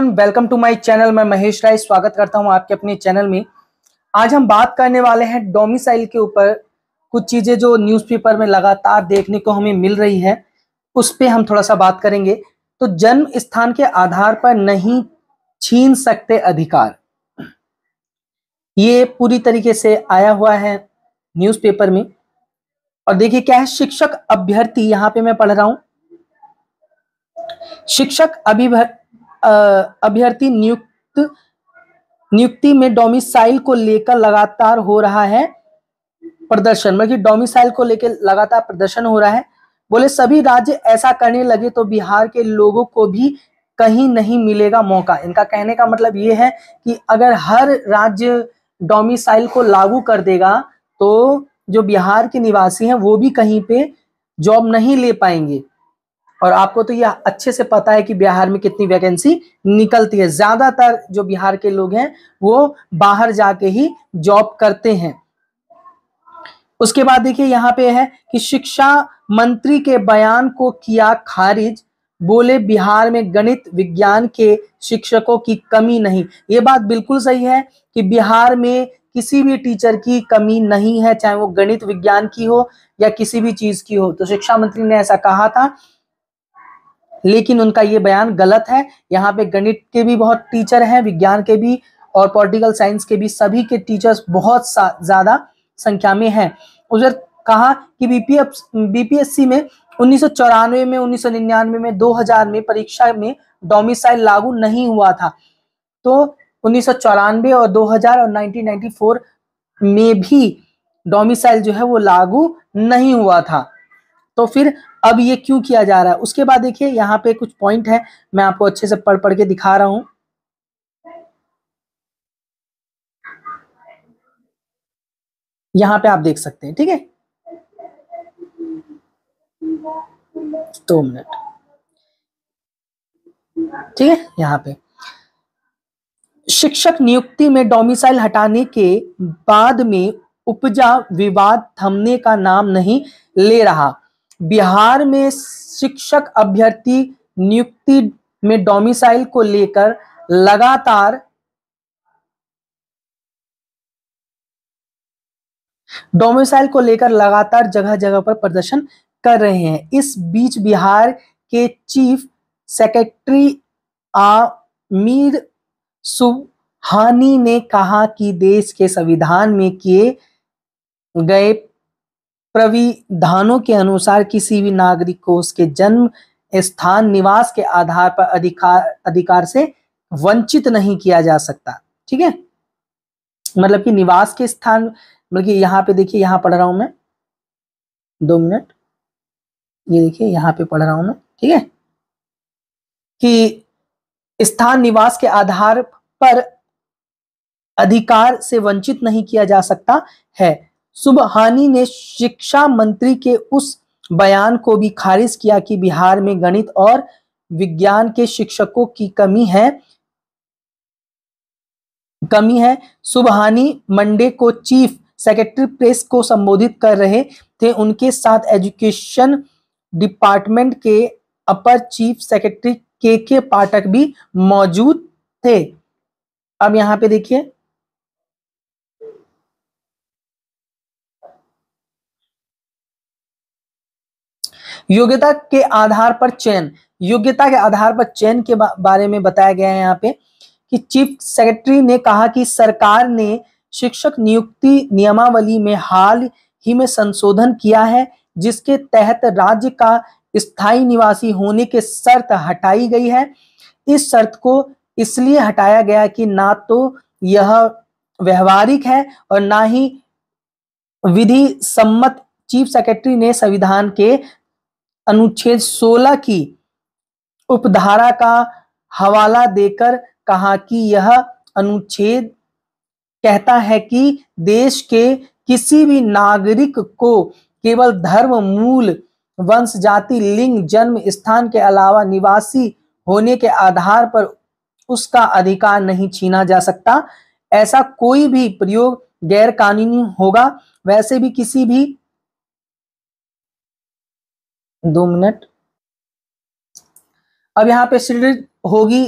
Welcome to my channel. मैं महेश राय स्वागत करता हूं आपके अपने चैनल में। आज हम बात करने वाले हैं डोमिसाइल के ऊपर। कुछ चीजें जो न्यूज़पेपर में लगातार देखने को हमें मिल रही है उस पे हम थोड़ा सा बात करेंगे। तो जन्म स्थान के आधार पर नहीं छीन सकते अधिकार, ये पूरी तरीके से आया हुआ है न्यूज़पेपर में। और देखिए क्या है, शिक्षक अभ्यर्थी, यहाँ पे मैं पढ़ रहा हूं, शिक्षक अभ्यर्थी नियुक्ति में डोमिसाइल को लेकर लगातार हो रहा है प्रदर्शन। मतलब डोमिसाइल को लेकर लगातार प्रदर्शन हो रहा है। बोले सभी राज्य ऐसा करने लगे तो बिहार के लोगों को भी कहीं नहीं मिलेगा मौका। इनका कहने का मतलब ये है कि अगर हर राज्य डोमिसाइल को लागू कर देगा तो जो बिहार के निवासी हैं वो भी कहीं पे जॉब नहीं ले पाएंगे। और आपको तो यह अच्छे से पता है कि बिहार में कितनी वैकेंसी निकलती है। ज्यादातर जो बिहार के लोग हैं वो बाहर जाके ही जॉब करते हैं। उसके बाद देखिए यहाँ पे है कि शिक्षा मंत्री के बयान को किया खारिज। बोले बिहार में गणित विज्ञान के शिक्षकों की कमी नहीं। ये बात बिल्कुल सही है कि बिहार में किसी भी टीचर की कमी नहीं है, चाहे वो गणित विज्ञान की हो या किसी भी चीज की हो। तो शिक्षा मंत्री ने ऐसा कहा था, लेकिन उनका ये बयान गलत है। यहाँ पे गणित के भी बहुत टीचर हैं, विज्ञान के भी और पॉलिटिकल साइंस के भी, सभी के टीचर्स बहुत ज्यादा संख्या में हैं। उधर कहा कि बीपीएससी में 1994 में, 1999 में, 2000 में परीक्षा में डोमिसाइल लागू नहीं हुआ था। तो 1994 और 2000 और 1994 में भी डोमिसाइल जो है वो लागू नहीं हुआ था। तो फिर अब ये क्यों किया जा रहा है? उसके बाद देखिए यहाँ पे कुछ पॉइंट है, मैं आपको अच्छे से पढ़ पढ़ के दिखा रहा हूं। यहाँ पे आप देख सकते हैं, ठीक है, 2 मिनट, ठीक है। यहाँ पे शिक्षक नियुक्ति में डोमिसाइल हटाने के बाद में उपजा विवाद थमने का नाम नहीं ले रहा। बिहार में शिक्षक अभ्यर्थी नियुक्ति में डोमिसाइल को लेकर लगातार जगह जगह पर प्रदर्शन कर रहे हैं। इस बीच बिहार के चीफ सेक्रेटरी आमिर सुबहानी ने कहा कि देश के संविधान में किए गए प्राविधानों के अनुसार किसी भी नागरिक को उसके जन्म स्थान निवास के आधार पर अधिकार से वंचित नहीं किया जा सकता। ठीक है, मतलब कि निवास के स्थान, मतलब कि यहाँ पे देखिए, यहाँ पढ़ रहा हूं मैं, 2 मिनट, ये देखिए यहाँ पे पढ़ रहा हूं मैं, ठीक है, कि स्थान निवास के आधार पर अधिकार से वंचित नहीं किया जा सकता है। सुबहानी ने शिक्षा मंत्री के उस बयान को भी खारिज किया कि बिहार में गणित और विज्ञान के शिक्षकों की कमी है। सुबहानी मंडे को चीफ सेक्रेटरी प्रेस को संबोधित कर रहे थे। उनके साथ एजुकेशन डिपार्टमेंट के अपर चीफ सेक्रेटरी के पाठक भी मौजूद थे। अब यहां पे देखिए, योग्यता के आधार पर चयन के बारे में बताया गया है यहाँ पे कि चीफ सेक्रेटरी ने कहा कि सरकार ने शिक्षक नियुक्ति नियमावली में हाल ही में संशोधन किया है, जिसके तहत राज्य का स्थायी निवासी होने की शर्त हटाई गई है। इस शर्त को इसलिए हटाया गया कि ना तो यह व्यवहारिक है और ना ही विधि सम्मत। चीफ सेक्रेटरी ने संविधान के अनुच्छेद 16 की उपधारा का हवाला देकर कहा कि यह अनुच्छेद कहता है कि देश के किसी भी नागरिक को केवल धर्म, मूल, वंश, जाति, लिंग, जन्म स्थान के अलावा निवासी होने के आधार पर उसका अधिकार नहीं छीना जा सकता। ऐसा कोई भी प्रयोग गैर कानूनी होगा। वैसे भी किसी भी 2 मिनट, अब यहाँ पे सृजित होगी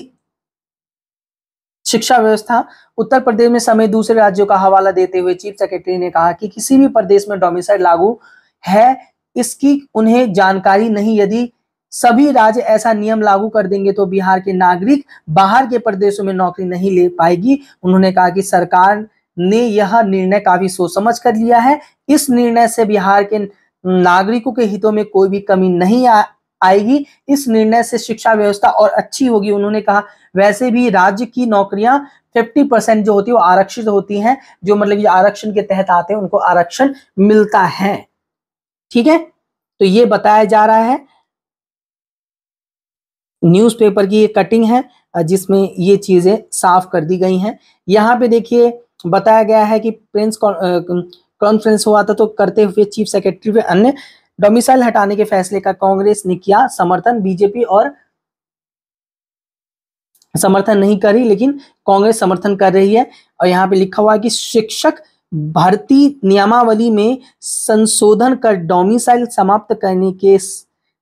शिक्षा व्यवस्था, उत्तर प्रदेश में समेत दूसरे राज्यों का हवाला देते हुए चीफ सेक्रेटरी ने कहा कि किसी भी प्रदेश में डोमिसाइल लागू है इसकी उन्हें जानकारी नहीं। यदि सभी राज्य ऐसा नियम लागू कर देंगे तो बिहार के नागरिक बाहर के प्रदेशों में नौकरी नहीं ले पाएगी। उन्होंने कहा कि सरकार ने यह निर्णय काफी सोच समझ कर लिया है। इस निर्णय से बिहार के नागरिकों के हितों में कोई भी कमी नहीं आएगी। इस निर्णय से शिक्षा व्यवस्था और अच्छी होगी। उन्होंने कहा वैसे भी राज्य की नौकरियां 50% जो होती है वो आरक्षित होती हैं, जो मतलब ये आरक्षण के तहत आते हैं उनको आरक्षण मिलता है। ठीक है, तो ये बताया जा रहा है, न्यूज़पेपर की ये कटिंग है जिसमें ये चीजें साफ कर दी गई हैं। यहाँ पे देखिए बताया गया है कि प्रेस कॉन्फ्रेंस हुआ था तो करते हुए चीफ सेक्रेटरी व अन्य डोमिसाइल हटाने के फैसले का कांग्रेस ने किया समर्थन। बीजेपी और समर्थन नहीं करी लेकिन कांग्रेस समर्थन कर रही है। और यहाँ पे लिखा हुआ है कि शिक्षक भर्ती नियमावली में संशोधन कर डोमिसाइल समाप्त करने के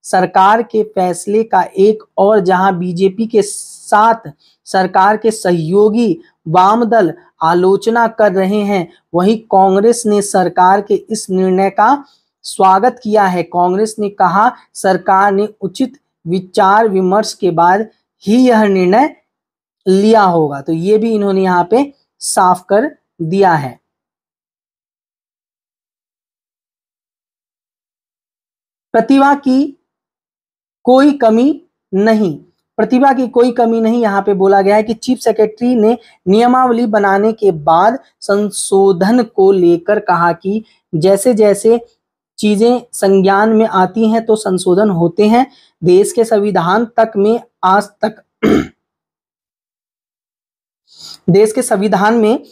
सरकार के फैसले का एक और जहां बीजेपी के साथ सरकार के सहयोगी वाम दल आलोचना कर रहे हैं, वहीं कांग्रेस ने सरकार के इस निर्णय का स्वागत किया है। कांग्रेस ने कहा सरकार ने उचित विचार विमर्श के बाद ही यह निर्णय लिया होगा। तो ये भी इन्होंने यहाँ पे साफ कर दिया है। प्रतिभा की कोई कमी नहीं, प्रतिभा की कोई कमी नहीं। यहाँ पे बोला गया है कि चीफ सेक्रेटरी ने नियमावली बनाने के बाद संशोधन को लेकर कहा कि जैसे जैसे चीजें संज्ञान में आती हैं तो संशोधन होते हैं। देश के संविधान तक में आज तक देश के संविधान में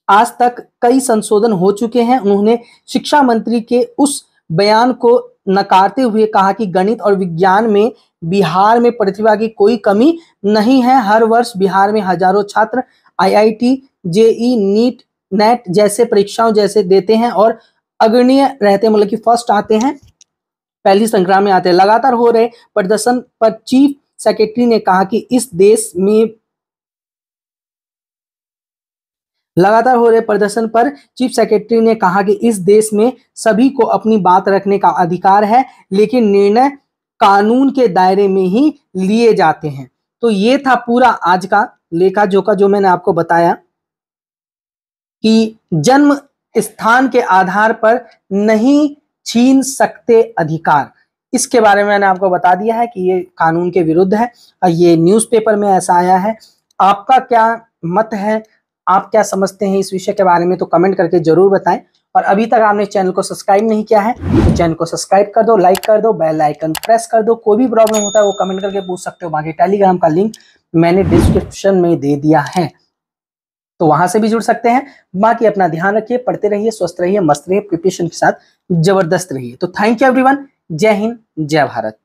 आज तक कई संशोधन हो चुके हैं। उन्होंने शिक्षा मंत्री के उस बयान को नकारते हुए कहा कि गणित और विज्ञान में बिहार में प्रतिभा की कोई कमी नहीं है। हर वर्ष बिहार में हजारों छात्र आईआईटी, जेई, नीट, नेट जैसे परीक्षाओं जैसे देते हैं और अग्रणीय रहते हैं, मतलब कि फर्स्ट आते हैं, पहली श्रृंखला में आते हैं। लगातार हो रहे प्रदर्शन पर चीफ सेक्रेटरी ने कहा कि इस देश में लगातार हो रहे प्रदर्शन पर चीफ सेक्रेटरी ने कहा कि इस देश में सभी को अपनी बात रखने का अधिकार है, लेकिन निर्णय कानून के दायरे में ही लिए जाते हैं। तो ये था पूरा आज का लेखा जोखा जो मैंने आपको बताया कि जन्म स्थान के आधार पर नहीं छीन सकते अधिकार। इसके बारे में मैंने आपको बता दिया है कि ये कानून के विरुद्ध है और ये न्यूज़पेपर में ऐसा आया है। आपका क्या मत है, आप क्या समझते हैं इस विषय के बारे में, तो कमेंट करके जरूर बताएं। और अभी तक आपने चैनल को सब्सक्राइब नहीं किया है तो चैनल को सब्सक्राइब कर दो, लाइक कर दो, बेल आइकन प्रेस कर दो। कोई भी प्रॉब्लम होता है वो कमेंट करके पूछ सकते हो। बाकी टेलीग्राम का लिंक मैंने डिस्क्रिप्शन में दे दिया है, तो वहां से भी जुड़ सकते हैं। बाकी अपना ध्यान रखिए, पढ़ते रहिए, स्वस्थ रहिए, मस्त रहिए, प्रिपरेशन के साथ जबरदस्त रहिए। तो थैंक यू एवरीवन, जय हिंद, जय भारत।